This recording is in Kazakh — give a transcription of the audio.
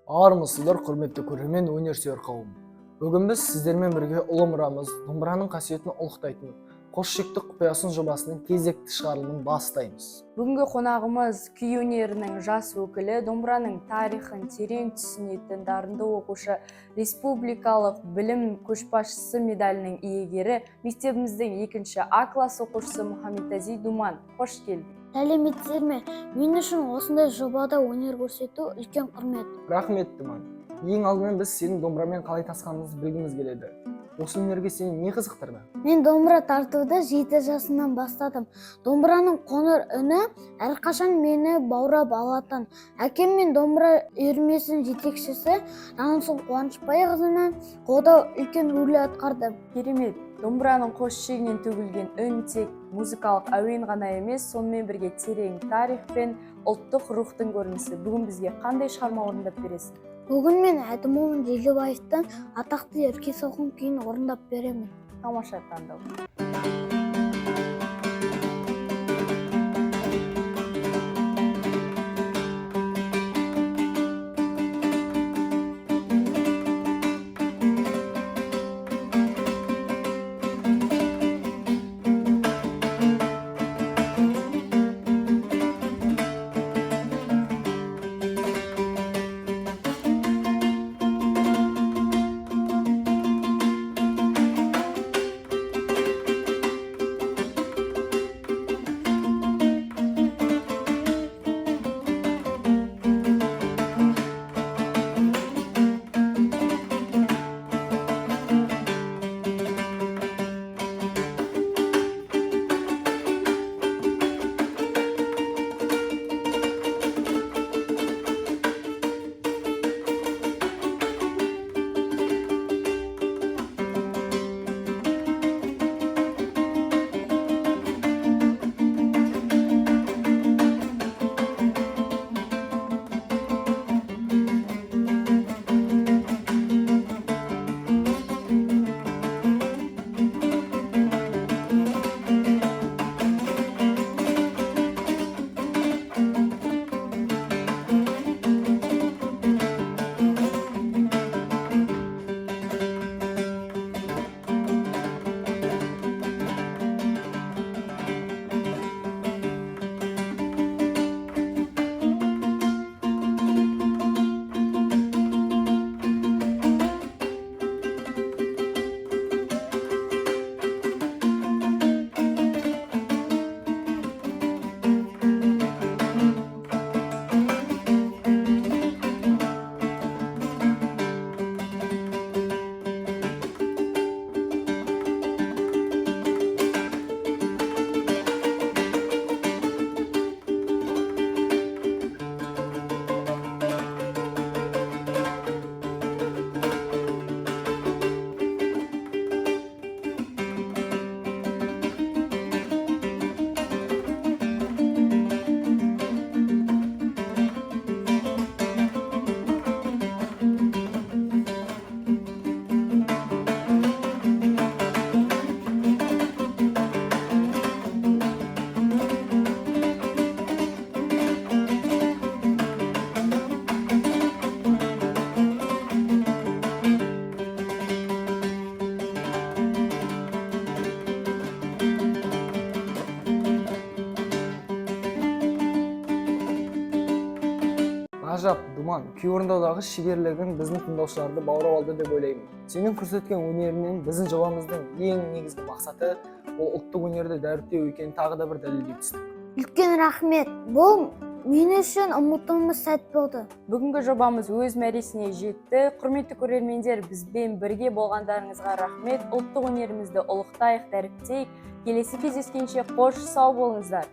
Армысыздар, құрметті көрермен, өнерсүйер қауым. Бүгін біз сіздермен бірге ұлы мұрамыз, домбыраның қасиетін ұлықтайтын қос шекті құпиясын жобасының кезекті шығарылымын бастаймыз. Бүгінгі қонағымыз күй өнерінің жас өкілі, домбыраның тарихын терең түсінетін дарынды оқушы, республикалық білім көшбасшысы медалінің иегері, мектебіміздің 2 А класс оқушысы Мұхаммедәзи Думан. Қош келдің. Сәлеметсіздер ме? Мен үшін осындай жобада өнер көрсету үлкен құрмет. Рахмет, Думан. Ең алдымен біз сенің домбырамен қалай тасқаныңызды білгіміз келеді. Осы өнерге сені не қызықтырды? Мен домбыра тартуды 7 жасымнан бастадым. Домбыраның қоңыр үні әрқашан мені баурап алатын. Әкем мен домбыра үйірмесінің жетекшісі Жансұл Қуанышбайқызымен қолдау үлкен рөл атқарды. Керемет. Домбыраның қос шегінен төгілген үн тек музыкалық әуен ғана емес, сонымен бірге терең тарих пен ұлттық рухтың көрінісі. Бүгін бізге қандай шығарма орындап бересің? Бүгін мен Әдімұлы Желебаевтан атақты ерке соқын күйін орындап беремін. Тамаша таңдау. Ғажап, Думан, күй орындаудағы шеберлігің біздің тыңдаушыларды баурап алды деп ойлаймын. Сенің көрсеткен өнерінен біздің жобамыздың ең негізгі мақсаты ол ұлттық өнерді дәріптеу екенін тағы да бір дәлелдей түстік. Үлкен рахмет. Бұл мен үшін ұмытылмас сәт болды. Бүгінгі жобамыз өз мәресіне жетті. Құрметті көрермендер, бізбен бірге болғандарыңызға рахмет. Ұлттық өнерімізді ұлықтайық, дәріптейік. Келесі кездескенше қош сау болыңыздар.